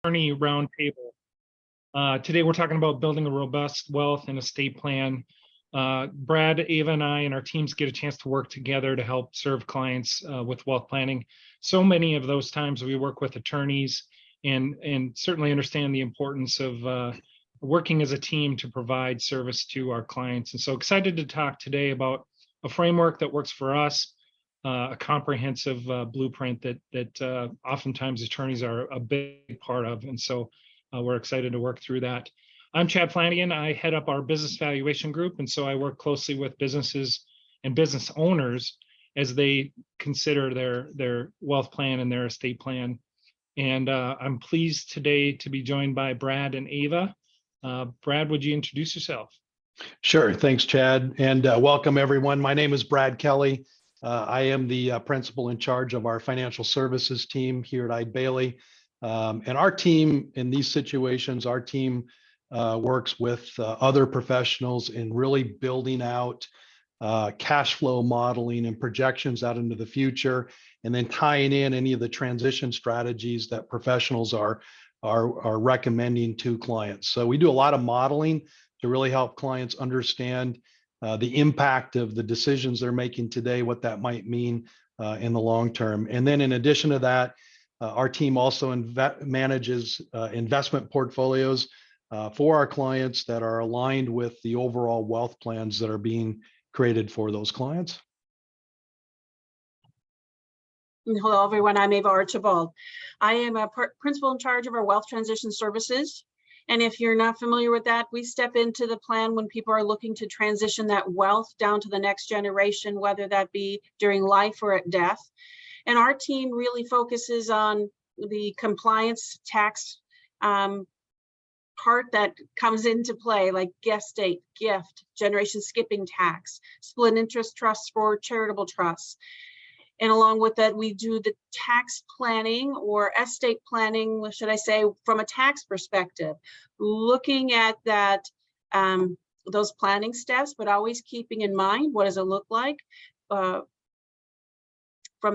Attorney Roundtable. Today we're talking about building a robust wealth and estate plan. Brad, Ava, and I and our teams get a chance to work together to help serve clients with wealth planning. So many of those times we work with attorneys and certainly understand the importance of working as a team to provide service to our clients. And so excited to talk today about a framework that works for us, a comprehensive blueprint that oftentimes attorneys are a big part of. And so we're excited to work through that. I'm Chad Flanagan. I head up our business valuation group. And so I work closely with businesses and business owners as they consider their wealth plan and their estate plan. And I'm pleased today to be joined by Brad and Ava. Brad, would you introduce yourself? Sure. Thanks, Chad. And welcome, everyone. My name is Brad Kelly. I am the principal in charge of our financial services team here at Eide Bailey. And our team in these situations, our team works with other professionals in really building out cash flow modeling and projections out into the future, and then tying in any of the transition strategies that professionals are recommending to clients. So we do a lot of modeling to really help clients understand the impact of the decisions they're making today, what that might mean in the long term. And then in addition to that, our team also manages investment portfolios for our clients that are aligned with the overall wealth plans that are being created for those clients. Hello, everyone. I'm Ava Archibald. I am a principal in charge of our wealth transition services. And if you're not familiar with that, we step into the plan when people are looking to transition that wealth down to the next generation, whether that be during life or at death. And our team really focuses on the compliance tax part that comes into play, like gestate, gift, generation skipping tax, split interest trusts for charitable trusts. And along with that, we do the tax planning or estate planning, should I say, from a tax perspective, looking at that, those planning steps, but always keeping in mind, what does it look like from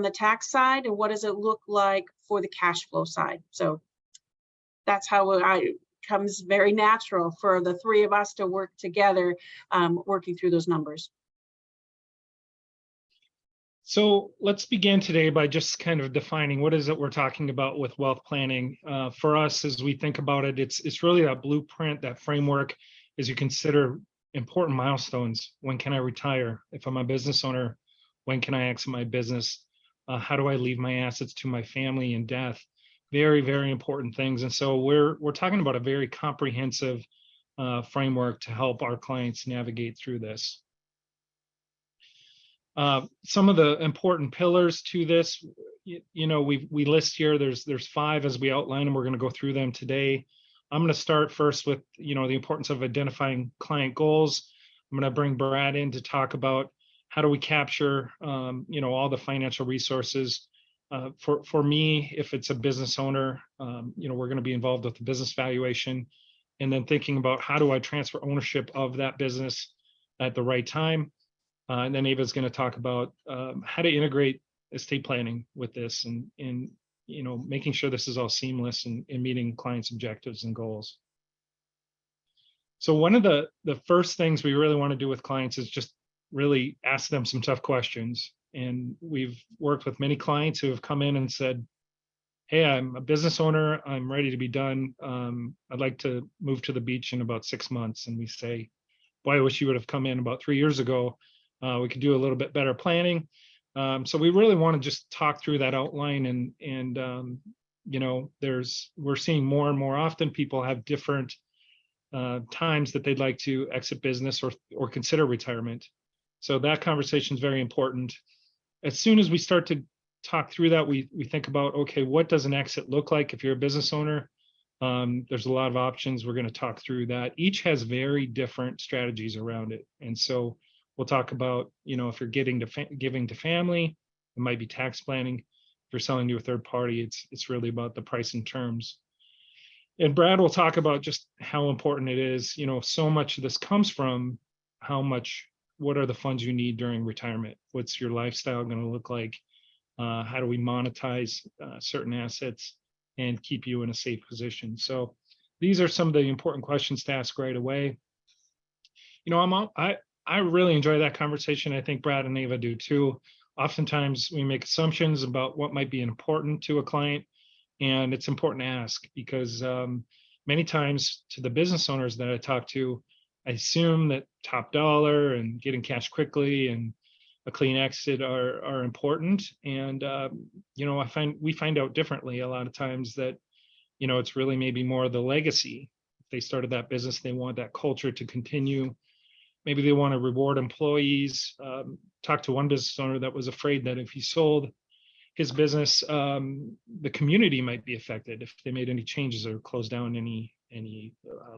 the tax side, and what does it look like for the cash flow side? So that's how it comes very natural for the three of us to work together, working through those numbers. So let's begin today by just kind of defining what is it we're talking about with wealth planning. For us, as we think about it, it's really that blueprint, that framework, as you consider important milestones. When can I retire? If I'm a business owner, when can I exit my business? How do I leave my assets to my family in death? Very, very important things. And so we're talking about a very comprehensive framework to help our clients navigate through this. Some of the important pillars to this, we list here, there's 5 as we outline, and we're going to go through them today. I'm going to start first with, the importance of identifying client goals. I'm going to bring Brad in to talk about how do we capture, all the financial resources. For me, if it's a business owner, we're going to be involved with the business valuation, and then thinking about how do I transfer ownership of that business at the right time. And then Ava's going to talk about how to integrate estate planning with this and making sure this is all seamless and meeting clients' objectives and goals. So one of the first things we really want to do with clients is just really ask them some tough questions. And we've worked with many clients who have come in and said, hey, I'm a business owner. I'm ready to be done. I'd like to move to the beach in about 6 months. And we say, boy, I wish you would have come in about 3 years ago. We could do a little bit better planning. So we really want to just talk through that outline and we're seeing more and more often people have different times that they'd like to exit business or consider retirement. So that conversation is very important. As soon as we start to talk through that, we think about, okay, what does an exit look like if you're a business owner? There's a lot of options. We're going to talk through that. Each has very different strategies around it. And so we'll talk about, if you're giving to family, it might be tax planning. If you're selling to a third party, it's really about the price and terms. And Brad will talk about just how important it is. So much of this comes from what are the funds you need during retirement? What's your lifestyle going to look like? How do we monetize certain assets? and keep you in a safe position. So these are some of the important questions to ask right away. I really enjoy that conversation. I think Brad and Ava do too. Oftentimes we make assumptions about what might be important to a client, and it's important to ask because many times to the business owners that I talk to, I assume that top dollar and getting cash quickly and a clean exit are important. And we find out differently a lot of times that it's really maybe more the legacy. If they started that business, they want that culture to continue. Maybe they want to reward employees. Talked to one business owner that was afraid that if he sold his business, the community might be affected if they made any changes or closed down any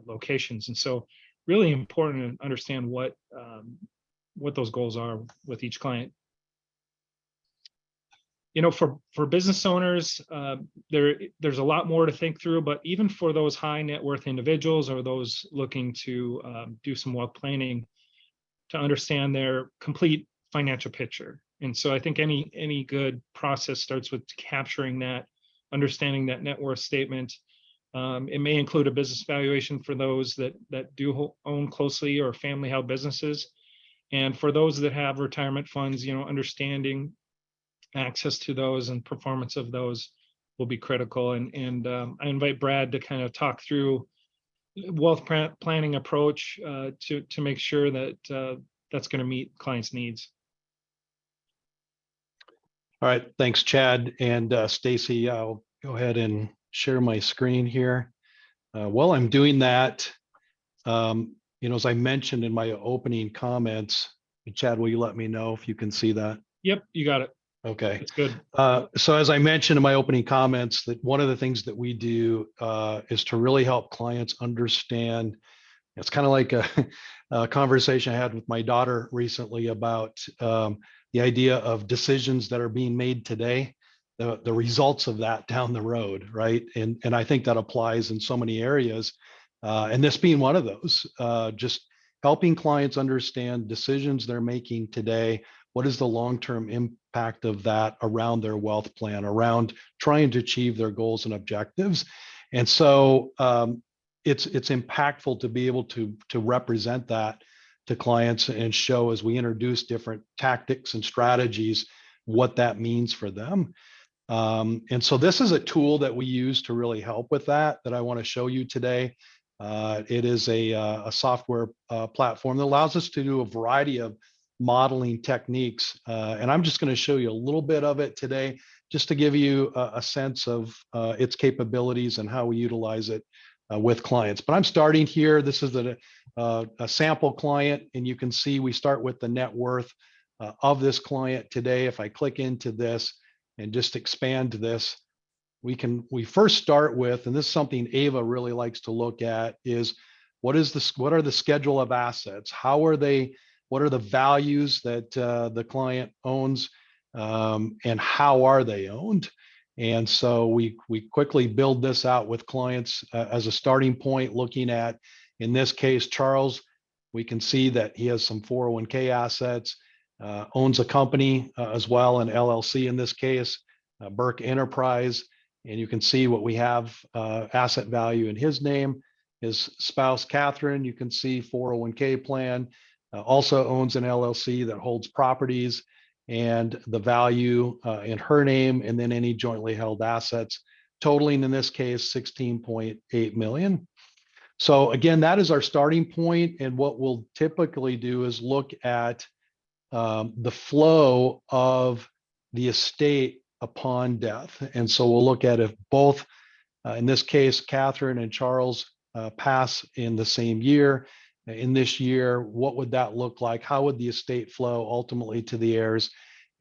locations. And so, really important to understand what those goals are with each client. For business owners, there's a lot more to think through. But even for those high net worth individuals or those looking to do some wealth planning, to understand their complete financial picture. And so I think any good process starts with capturing that, understanding that net worth statement. It may include a business valuation for those that do own closely or family held businesses. And for those that have retirement funds, understanding access to those and performance of those will be critical. And I invite Brad to kind of talk through wealth planning approach to make sure that that's going to meet clients' needs. All right, thanks, Chad. And Stacy, I'll go ahead and share my screen here. While I'm doing that, as I mentioned in my opening comments, Chad, will you let me know if you can see that? Yep, you got it. Okay. That's good. So as I mentioned in my opening comments, that one of the things that we do is to really help clients understand. It's kind of like a conversation I had with my daughter recently about the idea of decisions that are being made today, the results of that down the road, right? And I think that applies in so many areas, and this being one of those. Just helping clients understand decisions they're making today. What is the long-term impact of that around their wealth plan, around trying to achieve their goals and objectives? And so it's impactful to be able to represent that to clients and show, as we introduce different tactics and strategies, what that means for them. And so this is a tool that we use to really help with that I want to show you today. It is a software platform that allows us to do a variety of modeling techniques. And I'm just going to show you a little bit of it today, just to give you a sense of its capabilities and how we utilize it with clients. But I'm starting here. This is a sample client, and you can see we start with the net worth of this client today. If I click into this and just expand this, we first start with, and this is something Ava really likes to look at, is what are the schedule of assets? What are the values that the client owns, and how are they owned? And so we quickly build this out with clients as a starting point, looking at, in this case, Charles. We can see that he has some 401k assets, owns a company as well, an LLC in this case, Burke Enterprise. And you can see what we have, asset value in his name. His spouse, Catherine, you can see 401k plan, also owns an LLC that holds properties, and the value in her name, and then any jointly held assets, totaling in this case 16.8 million. So again, that is our starting point. And what we'll typically do is look at the flow of the estate upon death. And so we'll look at if both, in this case, Catherine and Charles pass in the same year. In this year, what would that look like? How would the estate flow ultimately to the heirs?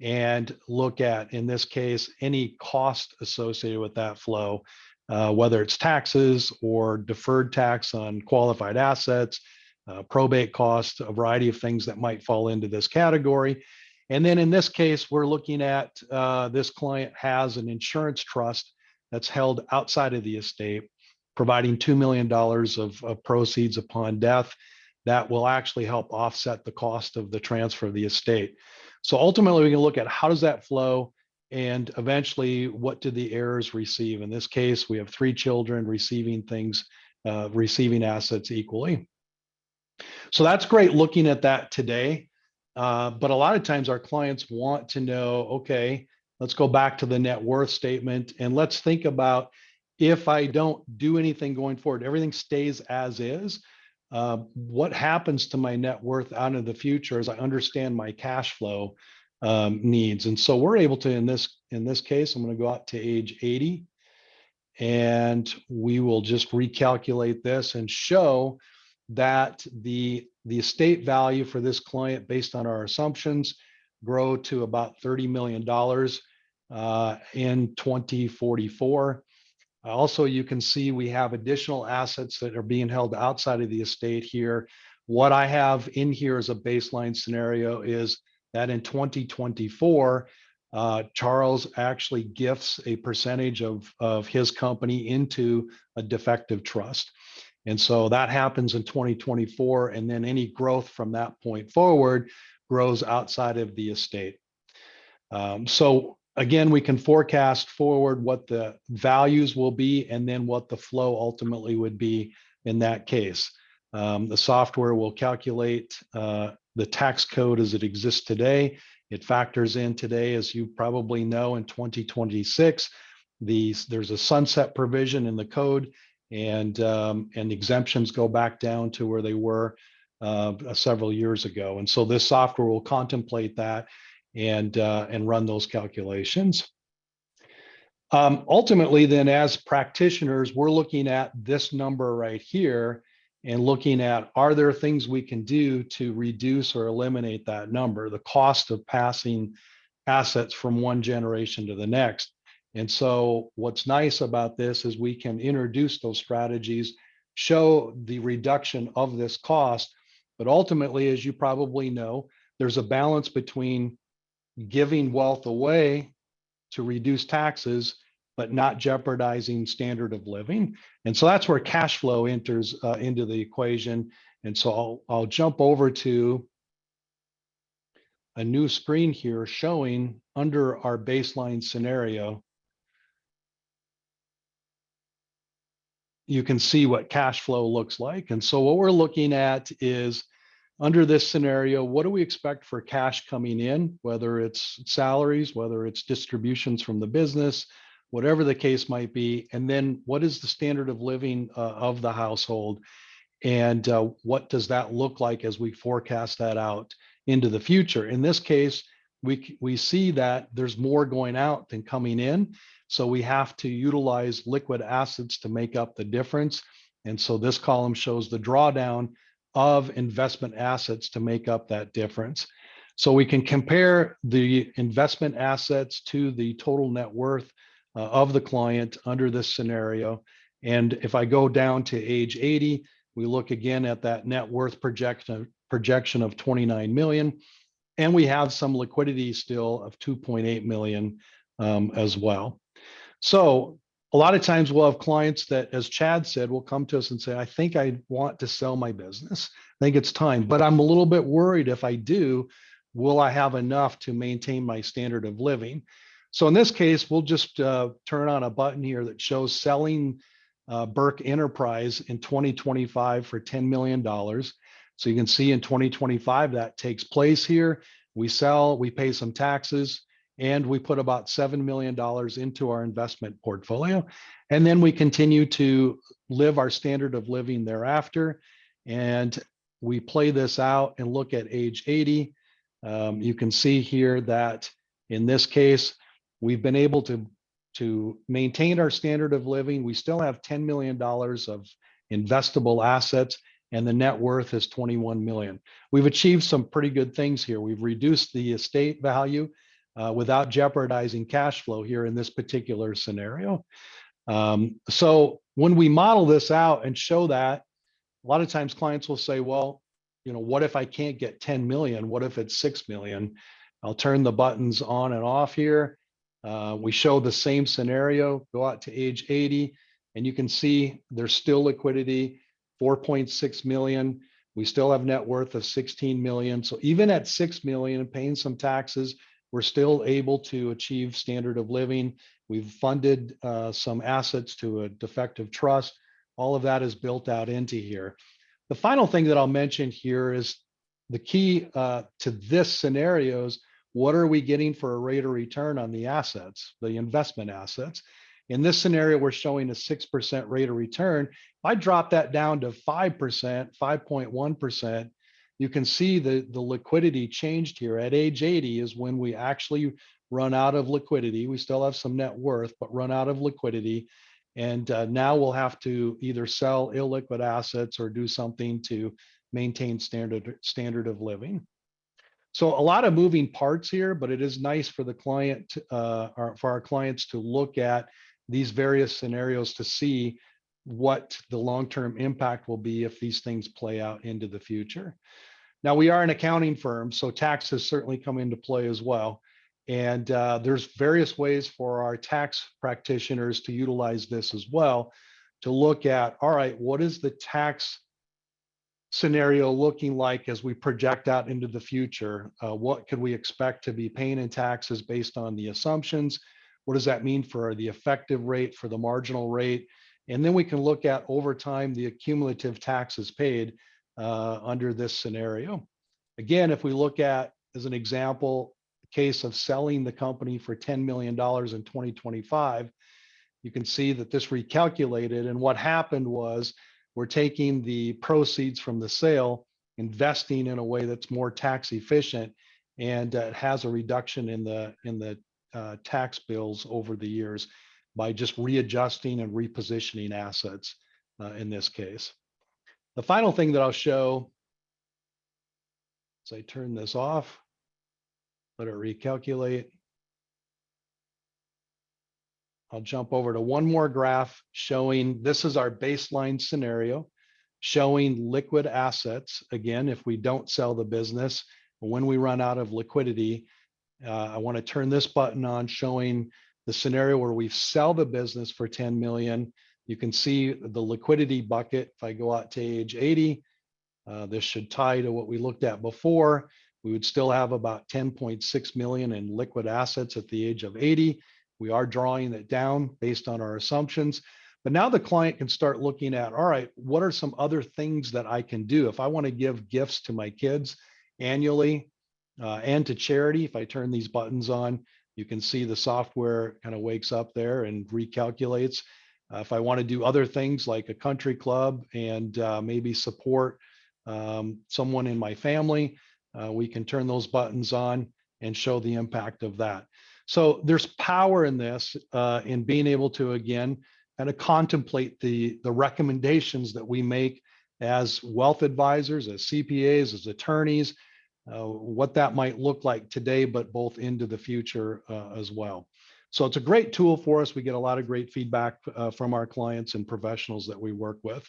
And look at, in this case, any cost associated with that flow, whether it's taxes or deferred tax on qualified assets, probate costs, a variety of things that might fall into this category. And then in this case, we're looking at this client has an insurance trust that's held outside of the estate, providing $2 million of proceeds upon death that will actually help offset the cost of the transfer of the estate. So ultimately, we can look at how does that flow, and eventually what did the heirs receive? In this case, we have 3 children receiving receiving assets equally. So that's great looking at that today. But a lot of times our clients want to know, okay, let's go back to the net worth statement and let's think about, if I don't do anything going forward, everything stays as is, what happens to my net worth out in the future as I understand my cash flow needs. And so we're able to, in this case, I'm going to go out to age 80, and we will just recalculate this and show that the estate value for this client, based on our assumptions, grow to about $30 million in 2044. Also, you can see we have additional assets that are being held outside of the estate here. What I have in here as a baseline scenario is that in 2024, Charles actually gifts a percentage of his company into a defective trust. And so that happens in 2024, and then any growth from that point forward grows outside of the estate. So again, we can forecast forward what the values will be and then what the flow ultimately would be in that case. The software will calculate the tax code as it exists today. It factors in today, as you probably know, in 2026, there's a sunset provision in the code, and exemptions go back down to where they were several years ago. And so this software will contemplate that and run those calculations. Ultimately, then, as practitioners, we're looking at this number right here and looking at, are there things we can do to reduce or eliminate that number, the cost of passing assets from one generation to the next. And so what's nice about this is we can introduce those strategies, show the reduction of this cost, but ultimately, as you probably know, there's a balance between giving wealth away to reduce taxes, but not jeopardizing standard of living. And so that's where cash flow enters into the equation. And so I'll jump over to a new screen here showing under our baseline scenario. You can see what cash flow looks like. And so what we're looking at is, under this scenario, what do we expect for cash coming in, whether it's salaries, whether it's distributions from the business, whatever the case might be, and then what is the standard of living of the household, and what does that look like as we forecast that out into the future. In this case, we see that there's more going out than coming in, so we have to utilize liquid assets to make up the difference. And so this column shows the drawdown of investment assets to make up that difference. So we can compare the investment assets to the total net worth of the client under this scenario. And if I go down to age 80, we look again at that net worth projection of 29 million, and we have some liquidity still of 2.8 million as well. So a lot of times we'll have clients that, as Chad said, will come to us and say, I think I want to sell my business. I think it's time, but I'm a little bit worried, if I do, will I have enough to maintain my standard of living? So in this case, we'll just turn on a button here that shows selling Burke Enterprise in 2025 for $10 million. So you can see in 2025 that takes place here. We sell, we pay some taxes, and we put about $7 million into our investment portfolio. And then we continue to live our standard of living thereafter. And we play this out and look at age 80. You can see here that in this case, we've been able to maintain our standard of living. We still have $10 million of investable assets, and the net worth is 21 million. We've achieved some pretty good things here. We've reduced the estate value without jeopardizing cash flow here in this particular scenario. So when we model this out and show that, a lot of times clients will say, well, what if I can't get 10 million? What if it's 6 million? I'll turn the buttons on and off here. We show the same scenario, go out to age 80, and you can see there's still liquidity, 4.6 million. We still have net worth of 16 million. So even at 6 million and paying some taxes, we're still able to achieve standard of living. We've funded some assets to a defective trust. All of that is built out into here. The final thing that I'll mention here is the key to this scenario is what are we getting for a rate of return on the assets, the investment assets? In this scenario, we're showing a 6% rate of return. If I drop that down to 5%, 5.1%, you can see the liquidity changed here. At age 80 is when we actually run out of liquidity. We still have some net worth, but run out of liquidity. And now we'll have to either sell illiquid assets or do something to maintain standard of living. So a lot of moving parts here, but it is nice for the client, or for our clients to look at these various scenarios to see what the long-term impact will be if these things play out into the future. Now, we are an accounting firm, so taxes certainly come into play as well. And there's various ways for our tax practitioners to utilize this as well, to look at, all right, what is the tax scenario looking like as we project out into the future? What could we expect to be paying in taxes based on the assumptions? What does that mean for the effective rate, for the marginal rate? And then we can look at over time the cumulative taxes paid under this scenario. Again, if we look at, as an example, case of selling the company for $10 million in 2025, you can see that this recalculated, and what happened was we're taking the proceeds from the sale, investing in a way that's more tax efficient, and it has a reduction in the tax bills over the years by just readjusting and repositioning assets in this case. The final thing that I'll show, as I turn this off, let it recalculate. I'll jump over to one more graph showing this is our baseline scenario, showing liquid assets. Again, if we don't sell the business, when we run out of liquidity, I want to turn this button on showing the scenario where we sell the business for 10 million. You can see the liquidity bucket. If I go out to age 80, this should tie to what we looked at before. We would still have about 10.6 million in liquid assets at the age of 80. We are drawing it down based on our assumptions. But now the client can start looking at, all right, what are some other things that I can do? If I want to give gifts to my kids annually and to charity, if I turn these buttons on, you can see the software kind of wakes up there and recalculates. If I want to do other things like a country club and maybe support someone in my family, we can turn those buttons on and show the impact of that. So there's power in this, in being able to, again, kind of contemplate the recommendations that we make as wealth advisors, as CPAs, as attorneys, what that might look like today, but both into the future as well. So it's a great tool for us. We get a lot of great feedback from our clients and professionals that we work with.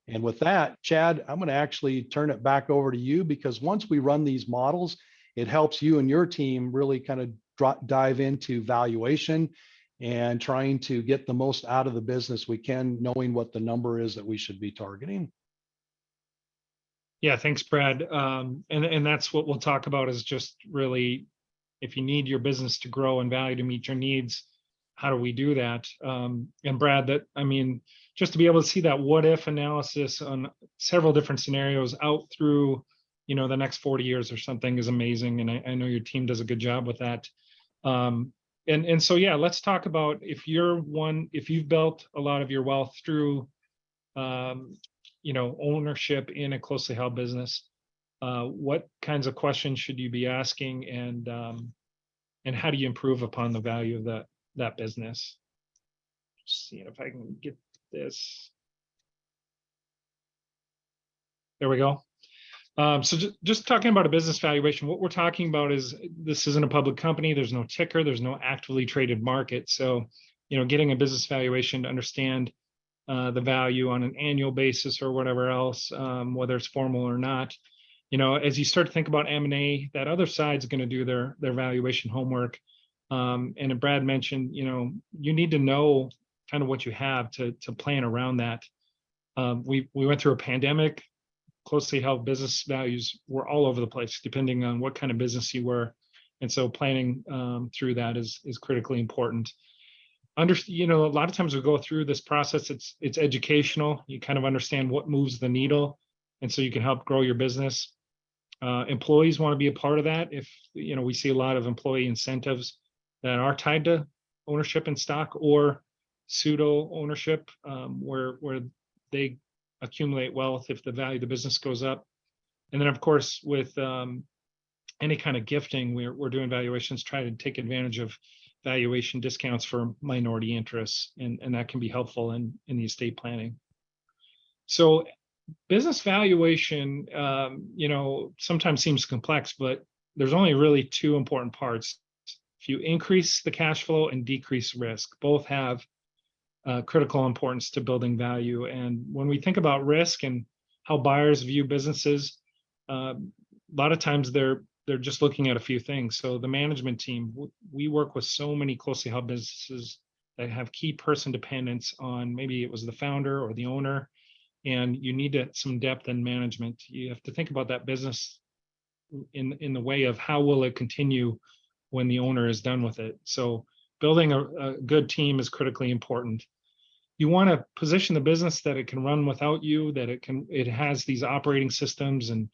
And with that, Chad, I'm going to actually turn it back over to you, because once we run these models, it helps you and your team really kind of dive into valuation and trying to get the most out of the business we can, knowing what the number is that we should be targeting. Yeah, thanks, Brad. And that's what we'll talk about, is just really, if you need your business to grow and value to meet your needs, how do we do that? And Brad, just to be able to see that what if analysis on several different scenarios out through, the next 40 years or something is amazing. And I know your team does a good job with that. And so, yeah, let's talk about if you've built a lot of your wealth through, ownership in a closely held business, what kinds of questions should you be asking, and how do you improve upon the value of that business? Just seeing if I can get this. There we go. So just talking about a business valuation, what we're talking about is this isn't a public company. There's no ticker. There's no actively traded market. So, getting a business valuation to understand the value on an annual basis or whatever else, whether it's formal or not, as you start to think about M&A, that other side's going to do their valuation homework. And Brad mentioned, you need to know kind of what you have to plan around that. We went through a pandemic. Closely held business values were all over the place, depending on what kind of business you were. And so planning through that is critically important. A lot of times we go through this process, it's educational. You kind of understand what moves the needle, and so you can help grow your business. Employees want to be a part of that. If we see a lot of employee incentives that are tied to ownership in stock or pseudo ownership, where they accumulate wealth if the value of the business goes up. And then, of course, with any kind of gifting, we're doing valuations, try to take advantage of valuation discounts for minority interests, and that can be helpful in the estate planning. So business valuation, sometimes seems complex, but there's only really two important parts. If you increase the cash flow and decrease risk, both have critical importance to building value. And when we think about risk and how buyers view businesses, a lot of times they're just looking at a few things. So the management team, we work with so many closely held businesses that have key person dependence on, maybe it was the founder or the owner, and you need some depth in management. You have to think about that business in the way of how will it continue when the owner is done with it. So building a good team is critically important. You want to position the business that it can run without you, that it has these operating systems and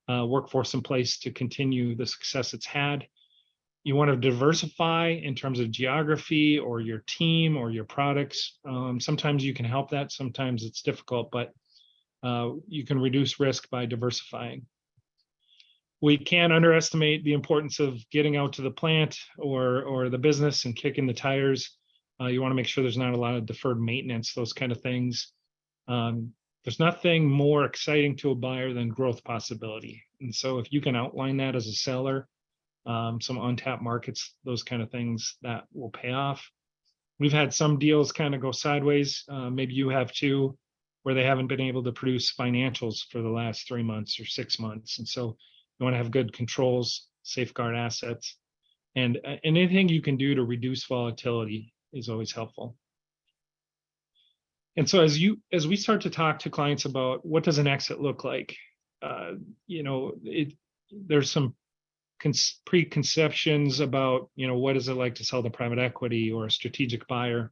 workforce in place to continue the success it's had. You want to diversify in terms of geography or your team or your products. Sometimes you can help that, sometimes it's difficult, but you can reduce risk by diversifying. We can't underestimate the importance of getting out to the plant or the business and kicking the tires. You want to make sure there's not a lot of deferred maintenance, those kind of things. There's nothing more exciting to a buyer than growth possibility. And so if you can outline that as a seller, some untapped markets, those kind of things, that will pay off. We've had some deals kind of go sideways. Maybe you have too, where they haven't been able to produce financials for the last 3 months or 6 months. And so you want to have good controls, safeguard assets, and anything you can do to reduce volatility is always helpful. And so as we start to talk to clients about what does an exit look like, there's some preconceptions about, what is it like to sell to private equity or a strategic buyer.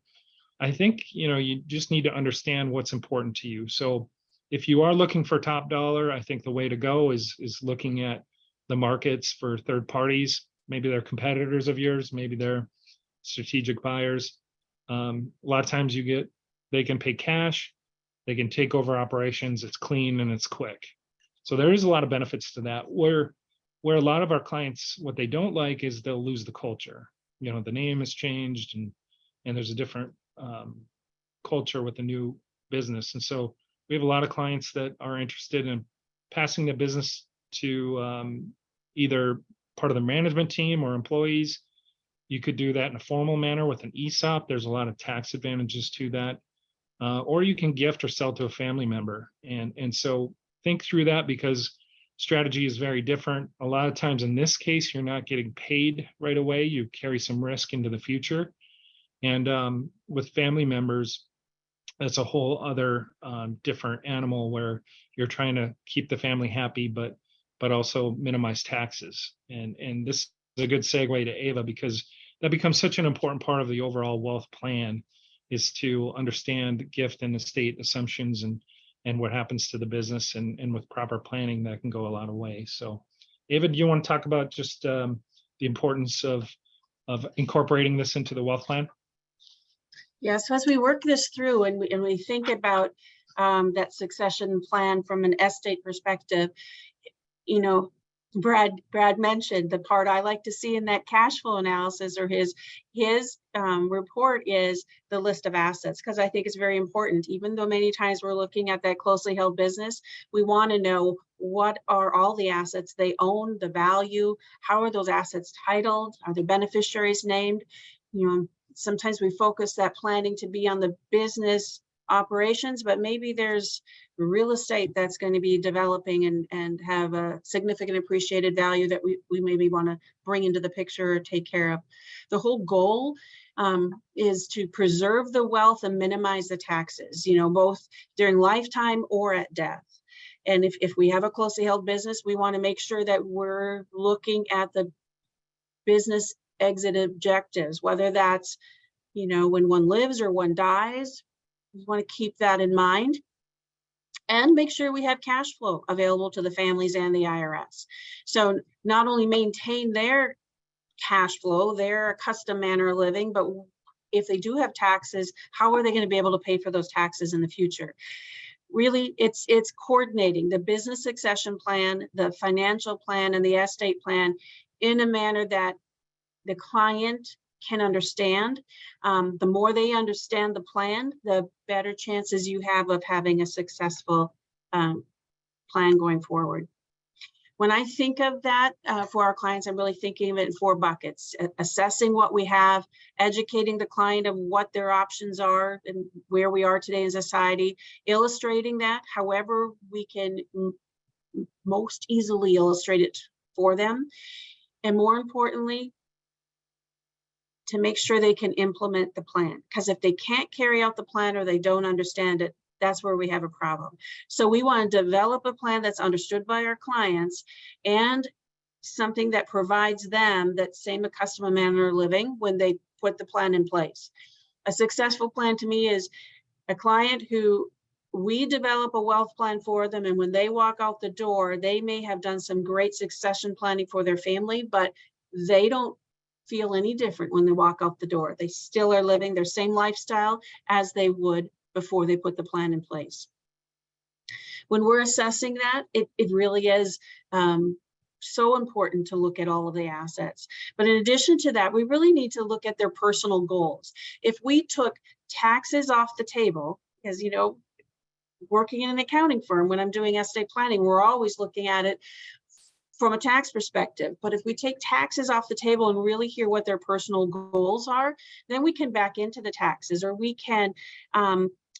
I think, you just need to understand what's important to you. So if you are looking for top dollar, I think the way to go is looking at the markets for third parties. Maybe they're competitors of yours, maybe they're strategic buyers. A lot of times they can pay cash, they can take over operations, it's clean and it's quick. So there is a lot of benefits to that. Where a lot of our clients, what they don't like is they'll lose the culture. The name has changed and there's a different culture with the new business. And so we have a lot of clients that are interested in passing the business to either part of the management team or employees. You could do that in a formal manner with an ESOP. There's a lot of tax advantages to that. Or you can gift or sell to a family member. And so think through that, because strategy is very different. A lot of times in this case, you're not getting paid right away. You carry some risk into the future. And with family members, that's a whole other different animal where you're trying to keep the family happy, but also minimize taxes. And this is a good segue to Ava, because that becomes such an important part of the overall wealth plan, is to understand gift and estate assumptions and what happens to the business, and with proper planning that can go a lot of ways. So Ava, do you want to talk about just the importance of incorporating this into the wealth plan? Yeah, so as we work this through and we think about that succession plan from an estate perspective, Brad mentioned the part I like to see in that cash flow analysis, or his report, is the list of assets, because I think it's very important. Even though many times we're looking at that closely held business, we want to know what are all the assets they own, the value, how are those assets titled, are the beneficiaries named. Sometimes we focus that planning to be on the business operations, but maybe there's real estate that's going to be developing and have a significant appreciated value that we maybe want to bring into the picture or take care of. The whole goal is to preserve the wealth and minimize the taxes, both during lifetime or at death. And if we have a closely held business, we want to make sure that we're looking at the business exit objectives, whether that's, you know, when one lives or one dies. We want to keep that in mind and make sure we have cash flow available to the families and the IRS. So not only maintain their cash flow, their custom manner of living, but if they do have taxes, how are they going to be able to pay for those taxes in the future? Really, it's coordinating the business succession plan, the financial plan, and the estate plan in a manner that the client can understand. The more they understand the plan, the better chances you have of having a successful plan going forward. When I think of that for our clients, I'm really thinking of it in 4 buckets: assessing what we have, educating the client of what their options are and where we are today in society, illustrating that however we can most easily illustrate it for them, and more importantly, to make sure they can implement the plan. Because if they can't carry out the plan or they don't understand it, that's where we have a problem. So we want to develop a plan that's understood by our clients and something that provides them that same customer manner of living when they put the plan in place. A successful plan to me is a client who we develop a wealth plan for them, and when they walk out the door, they may have done some great succession planning for their family, but they don't feel any different when they walk out the door. They still are living their same lifestyle as they would before they put the plan in place. When we're assessing that, it really is so important to look at all of the assets. But in addition to that, we really need to look at their personal goals. If we took taxes off the table, because, you know, working in an accounting firm, when I'm doing estate planning, we're always looking at it from a tax perspective. But if we take taxes off the table and really hear what their personal goals are, then we can back into the taxes, or we can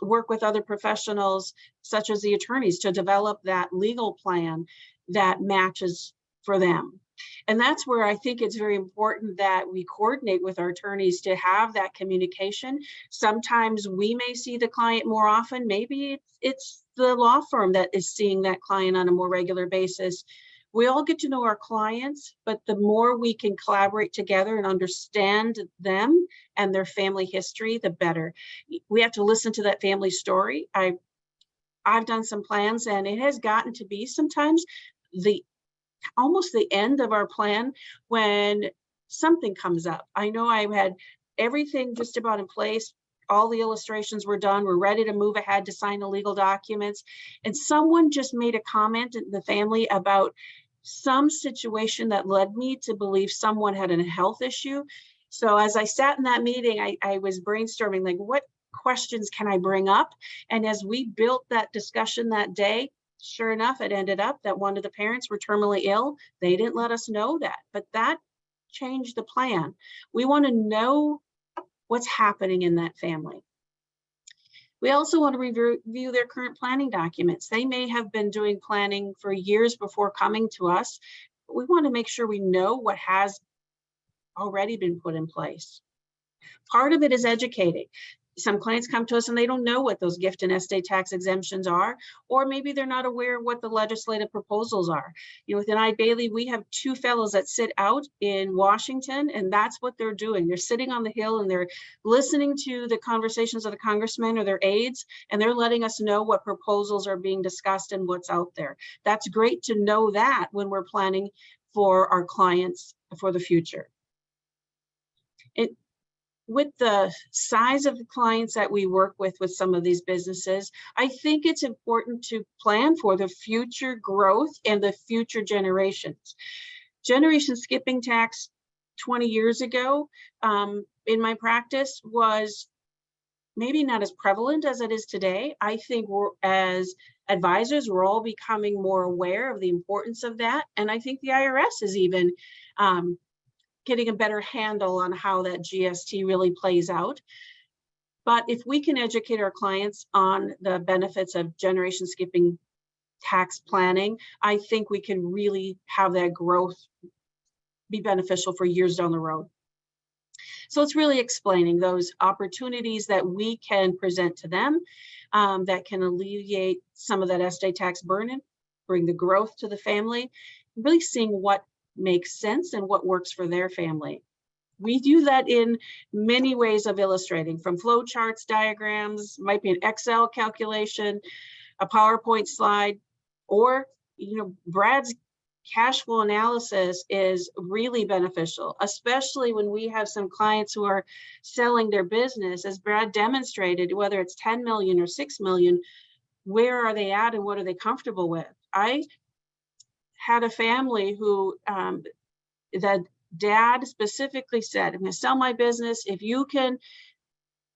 work with other professionals such as the attorneys to develop that legal plan that matches for them. And that's where I think it's very important that we coordinate with our attorneys to have that communication. Sometimes we may see the client more often. Maybe it's the law firm that is seeing that client on a more regular basis. We all get to know our clients, but the more we can collaborate together and understand them and their family history, the better. We have to listen to that family story. I've done some plans, and it has gotten to be sometimes almost the end of our plan when something comes up. I know I had everything just about in place. All the illustrations were done. We're ready to move ahead to sign the legal documents. And someone just made a comment in the family about some situation that led me to believe someone had a health issue. So as I sat in that meeting, I was brainstorming, like, what questions can I bring up? And as we built that discussion that day, sure enough, it ended up that one of the parents were terminally ill. They didn't let us know that, but that changed the plan. We want to know what's happening in that family. We also want to review their current planning documents. They may have been doing planning for years before coming to us. But we want to make sure we know what has already been put in place. Part of it is educating. Some clients come to us and they don't know what those gift and estate tax exemptions are, or maybe they're not aware of what the legislative proposals are. You know, within Eide Bailly, we have 2 fellows that sit out in Washington, and that's what they're doing. They're sitting on the Hill and they're listening to the conversations of the congressmen or their aides, and they're letting us know what proposals are being discussed and what's out there. That's great to know that when we're planning for our clients for the future. With the size of the clients that we work with some of these businesses, I think it's important to plan for the future growth and the future generations. Generation skipping tax 20 years ago in my practice was maybe not as prevalent as it is today. I think as advisors, we're all becoming more aware of the importance of that. And I think the IRS is even getting a better handle on how that GST really plays out. But if we can educate our clients on the benefits of generation skipping tax planning, I think we can really have that growth be beneficial for years down the road. So it's really explaining those opportunities that we can present to them that can alleviate some of that estate tax burden, bring the growth to the family, really seeing what makes sense and what works for their family. We do that in many ways of illustrating, from flow charts, diagrams, might be an Excel calculation, a PowerPoint slide, or, Brad's cash flow analysis is really beneficial, especially when we have some clients who are selling their business. As Brad demonstrated, whether it's 10 million or 6 million, where are they at and what are they comfortable with? I had a family who, the dad specifically said, I'm going to sell my business. If you can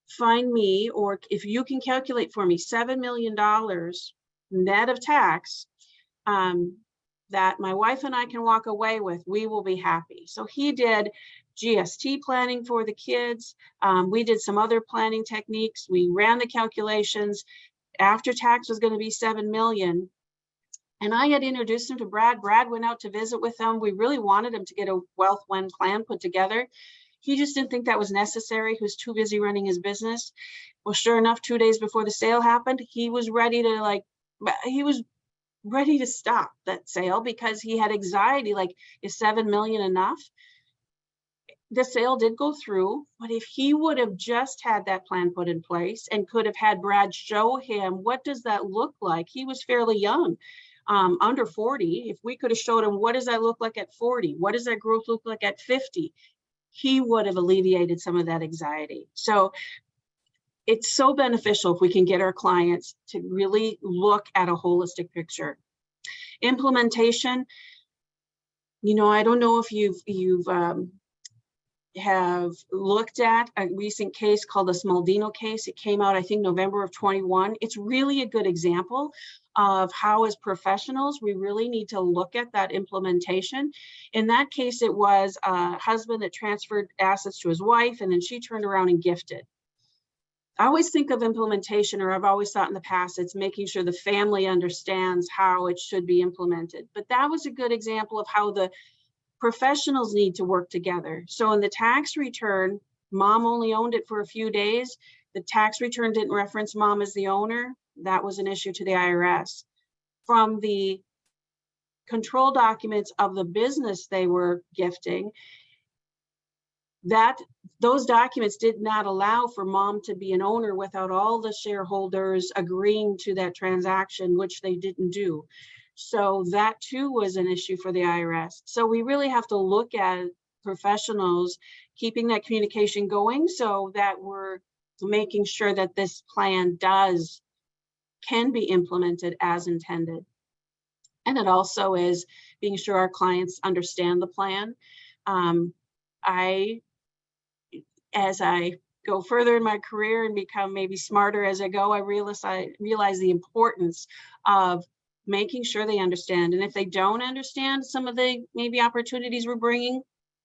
find me, or if you can calculate for me $7 million net of tax, that my wife and I can walk away with, we will be happy. So he did GST planning for the kids. We did some other planning techniques. We ran the calculations. After tax was going to be 7 million. And I had introduced him to Brad. Brad went out to visit with him. We really wanted him to get a Wealth One plan put together. He just didn't think that was necessary. He was too busy running his business. Well, sure enough, 2 days before the sale happened, he was ready to stop that sale because he had anxiety, like, is 7 million enough? The sale did go through, but if he would have just had that plan put in place and could have had Brad show him, what does that look like? He was fairly young, under 40. If we could have showed him, what does that look like at 40? What does that growth look like at 50? He would have alleviated some of that anxiety. So it's so beneficial if we can get our clients to really look at a holistic picture. Implementation, I don't know if you've have looked at a recent case called the Smaldino case. It came out, I think, November of 21. It's really a good example of how, as professionals, we really need to look at that implementation. In that case, it was a husband that transferred assets to his wife, and then she turned around and gifted. I always think of implementation, or I've always thought in the past, it's making sure the family understands how it should be implemented. But that was a good example of how the professionals need to work together. So in the tax return, mom only owned it for a few days. The tax return didn't reference mom as the owner. That was an issue to the IRS. From the control documents of the business they were gifting, those documents did not allow for mom to be an owner without all the shareholders agreeing to that transaction, which they didn't do. So that too was an issue for the IRS. So we really have to look at professionals keeping that communication going so that we're making sure that this plan can be implemented as intended. And it also is being sure our clients understand the plan. As I go further in my career and become maybe smarter as I go, I realize the importance of making sure they understand. And if they don't understand some of the maybe opportunities we're bringing,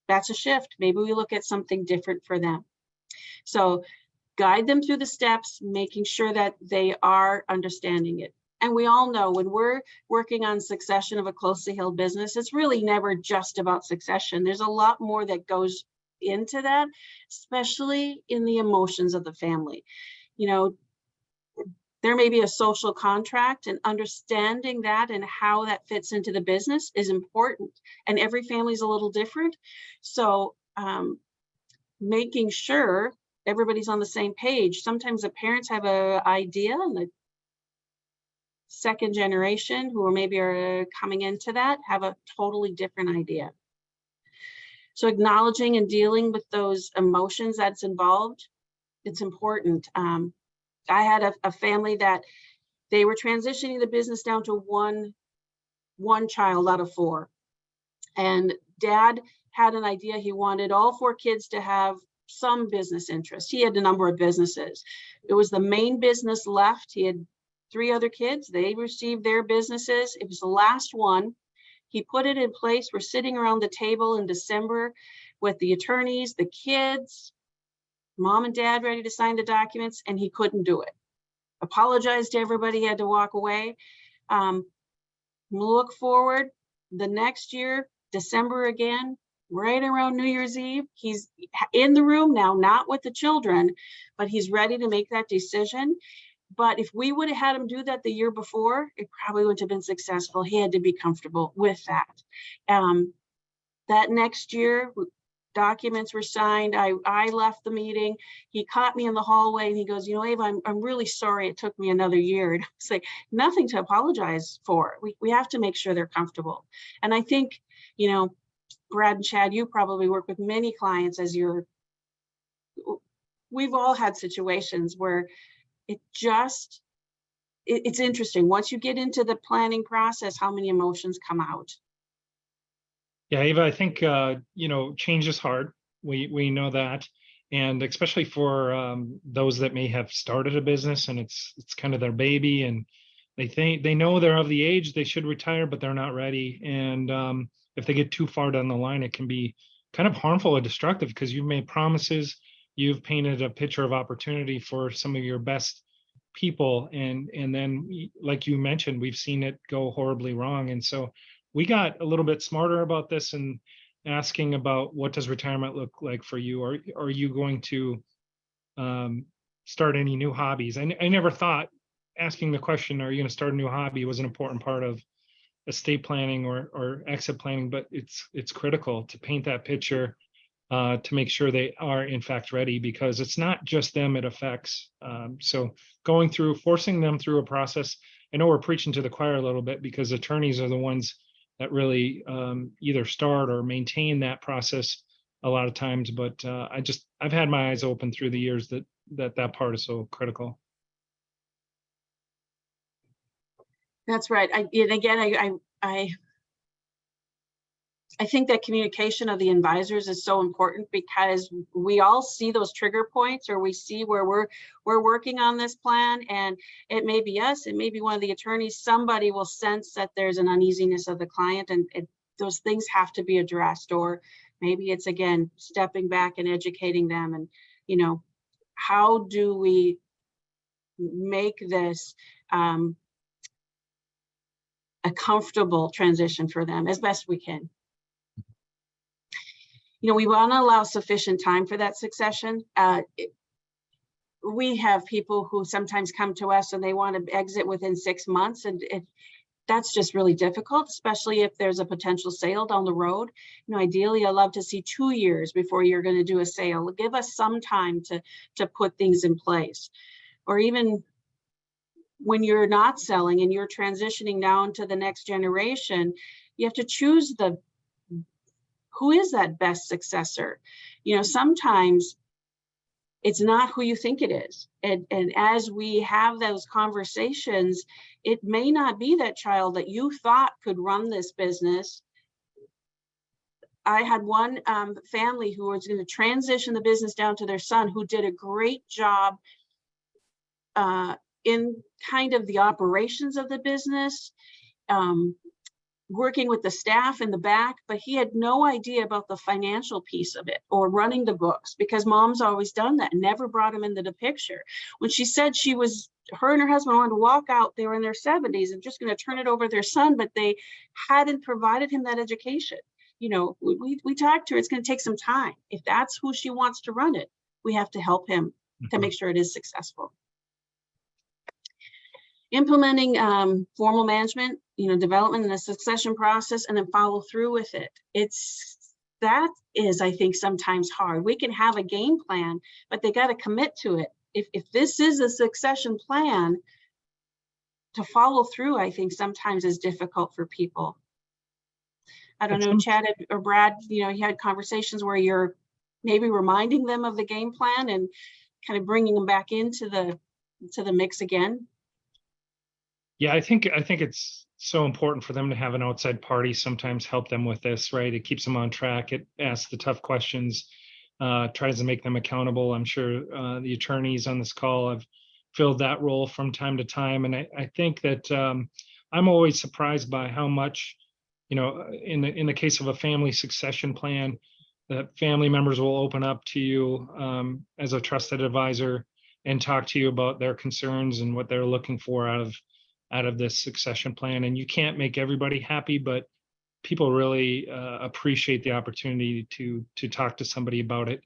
that's a shift. Maybe we look at something different for them. So guide them through the steps, making sure that they are understanding it. And we all know when we're working on succession of a closely held business, it's really never just about succession. There's a lot more that goes into that, especially in the emotions of the family. There may be a social contract, and understanding that and how that fits into the business is important. And every family is a little different. So making sure everybody's on the same page. Sometimes the parents have an idea, and the second generation who are coming into that have a totally different idea. So acknowledging and dealing with those emotions that's involved, it's important. I had a family that they were transitioning the business down to one child out of 4. And dad had an idea. He wanted all 4 kids to have some business interest. He had a number of businesses. It was the main business left. He had 3 other kids. They received their businesses. It was the last one. He put it in place. We're sitting around the table in December with the attorneys, the kids, mom and dad ready to sign the documents, and he couldn't do it. Apologized to everybody, had to walk away. Look forward, the next year, December again, right around New Year's Eve, he's in the room now, not with the children, but he's ready to make that decision. But if we would have had him do that the year before, it probably wouldn't have been successful. He had to be comfortable with that. that next year, documents were signed. I left the meeting. He caught me in the hallway and he goes, you know, Ava, I'm really sorry it took me another year. And I was like, nothing to apologize for. We have to make sure they're comfortable. And I think, you know, Brad and Chad, you probably work with many clients as we've all had situations where it's interesting. Once you get into the planning process, how many emotions come out. Yeah, Ava, I think, you know, change is hard. We know that. And especially for those that may have started a business and it's kind of their baby and they know they're of the age they should retire, but they're not ready. And if they get too far down the line, it can be kind of harmful or destructive because you've made promises, you've painted a picture of opportunity for some of your best people. And then, like you mentioned, we've seen it go horribly wrong. And so we got a little bit smarter about this and asking about what does retirement look like for you? Are you going to start any new hobbies? I never thought asking the question, are you going to start a new hobby, was an important part of estate planning or exit planning, but it's critical to paint that picture to make sure they are in fact ready, because it's not just them it affects. So forcing them through a process. I know we're preaching to the choir a little bit because attorneys are the ones that really either start or maintain that process a lot of times. But I've had my eyes open through the years that part is so critical. That's right. And again, I think that communication of the advisors is so important because we all see those trigger points, or we see where we're working on this plan, and it may be us, it may be one of the attorneys, somebody will sense that there's an uneasiness of the client, and those things have to be addressed. Or maybe it's, again, stepping back and educating them, and, you know, how do we make this a comfortable transition for them as best we can. You know, we want to allow sufficient time for that succession. We have people who sometimes come to us and they want to exit within 6 months, and that's just really difficult, especially if there's a potential sale down the road. You know, ideally, I love to see 2 years before you're going to do a sale. Give us some time to put things in place. Or even when you're not selling and you're transitioning down to the next generation, you have to choose who is that best successor. You know, sometimes it's not who you think it is. And as we have those conversations, it may not be that child that you thought could run this business. I had one family who was going to transition the business down to their son, who did a great job in kind of the operations of the business, working with the staff in the back, but he had no idea about the financial piece of it or running the books, because mom's always done that and never brought him into the picture. When she said her and her husband wanted to walk out, they were in their 70s and just going to turn it over to their son, but they hadn't provided him that education. You know, we talked to her, it's going to take some time. If that's who she wants to run it, we have to help him to make sure it is successful. Implementing formal management, you know, development and a succession process, and then follow through with it. That is, I think, sometimes hard. We can have a game plan, but they got to commit to it. If this is a succession plan, to follow through, I think sometimes is difficult for people. I don't know, Chad or Brad, you know, you had conversations where you're maybe reminding them of the game plan and kind of bringing them back into the mix again. Yeah, I think it's so important for them to have an outside party sometimes help them with this, right? It keeps them on track. It asks the tough questions, tries to make them accountable. I'm sure the attorneys on this call have filled that role from time to time. And I think that I'm always surprised by how much, you know, in the case of a family succession plan, that family members will open up to you as a trusted advisor and talk to you about their concerns and what they're looking for out of this succession plan. And you can't make everybody happy, but people really appreciate the opportunity to talk to somebody about it.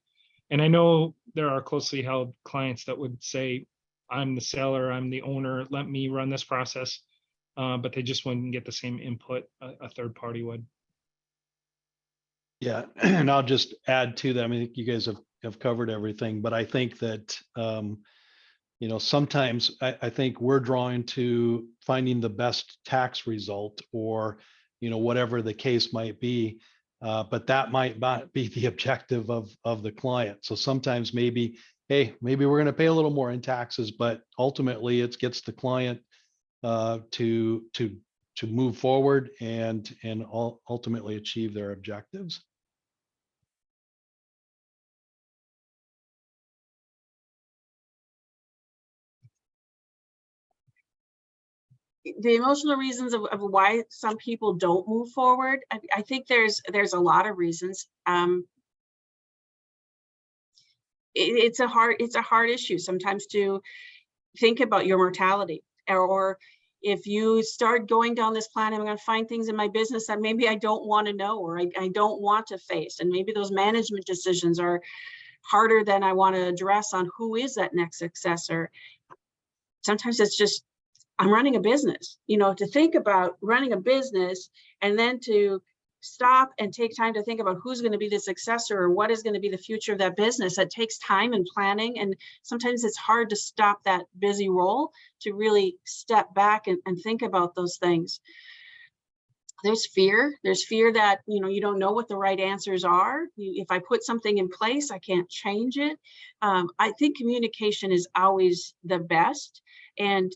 And I know there are closely held clients that would say, I'm the seller, I'm the owner, let me run this process. But they just wouldn't get the same input a third party would. Yeah, and I'll just add to that. I mean, you guys have covered everything, but I think that, sometimes I think we're drawn to finding the best tax result or, whatever the case might be. But that might not be the objective of the client. So sometimes maybe, hey, maybe we're going to pay a little more in taxes, but ultimately it gets the client to move forward and ultimately achieve their objectives. The emotional reasons of why some people don't move forward, I think there's a lot of reasons. It's a hard issue sometimes to think about your mortality, or if you start going down this plan, I'm going to find things in my business that maybe I don't want to know, or I don't want to face, and maybe those management decisions are harder than I want to address on who is that next successor. Sometimes it's just, I'm running a business, to think about running a business and then to stop and take time to think about who's going to be the successor or what is going to be the future of that business. That takes time and planning. And sometimes it's hard to stop that busy role to really step back and think about those things. There's fear that, you don't know what the right answers are. If I put something in place, I can't change it. I think communication is always the best. And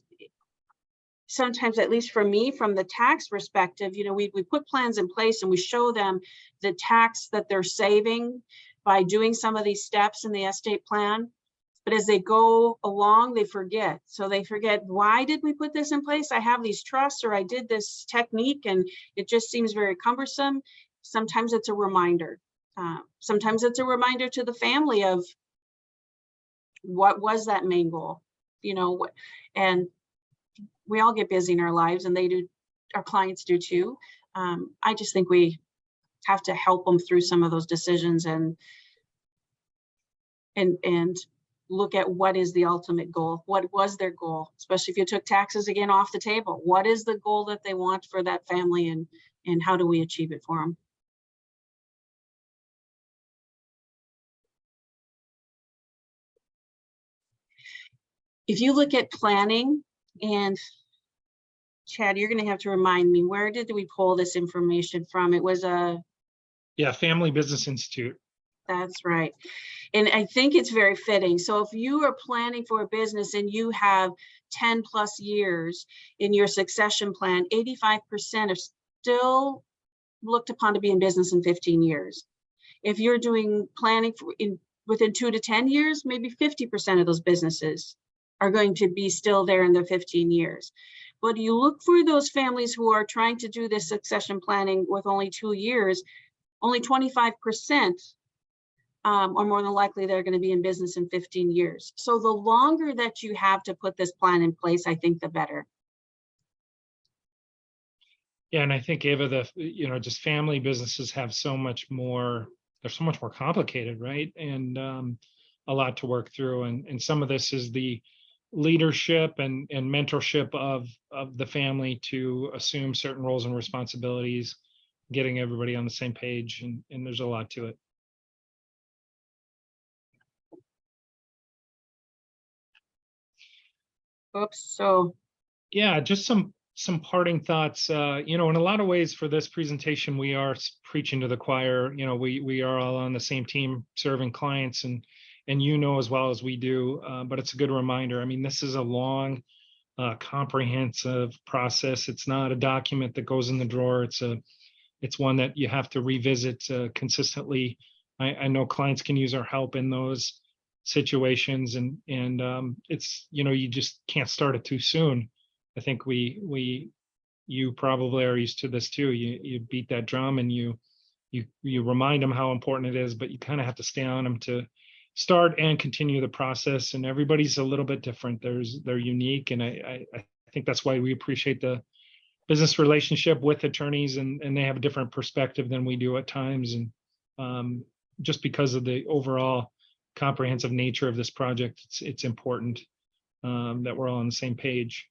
sometimes, at least for me, from the tax perspective, we put plans in place and we show them the tax that they're saving by doing some of these steps in the estate plan. But as they go along, they forget. So they forget, why did we put this in place? I have these trusts, or I did this technique and it just seems very cumbersome. Sometimes it's a reminder. Sometimes it's a reminder to the family of what was that main goal, and we all get busy in our lives, and they do, our clients do too. I just think we have to help them through some of those decisions and look at what is the ultimate goal. What was their goal? Especially if you took taxes again off the table. What is the goal that they want for that family, and how do we achieve it for them? If you look at planning, and Chad, you're going to have to remind me, where did we pull this information from? It was Family Business Institute. That's right. And I think it's very fitting. So if you are planning for a business and you have 10 plus years in your succession plan, 85% are still looked upon to be in business in 15 years. If you're doing planning within 2 to 10 years, maybe 50% of those businesses are going to be still there in their 15 years. But you look for those families who are trying to do this succession planning with only 2 years, only 25% are more than likely they're going to be in business in 15 years. So the longer that you have to put this plan in place, I think the better. Yeah, and I think, Ava, just family businesses have so much more, they're so much more complicated, right? And a lot to work through. And some of this is the leadership and mentorship of the family to assume certain roles and responsibilities, getting everybody on the same page. And there's a lot to it. Oops, so. Yeah, just some parting thoughts. In a lot of ways for this presentation, we are preaching to the choir. We are all on the same team serving clients, and as well as we do, but it's a good reminder. I mean, this is a long, comprehensive process. It's not a document that goes in the drawer. It's one that you have to revisit consistently. I know clients can use our help in those situations, and it's, you just can't start it too soon. I think you probably are used to this too. You beat that drum and you remind them how important it is, but you kind of have to stay on them to start and continue the process. And everybody's a little bit different. They're unique, and I think that's why we appreciate the business relationship with attorneys, and they have a different perspective than we do at times. And just because of the overall comprehensive nature of this project, it's important that we're all on the same page.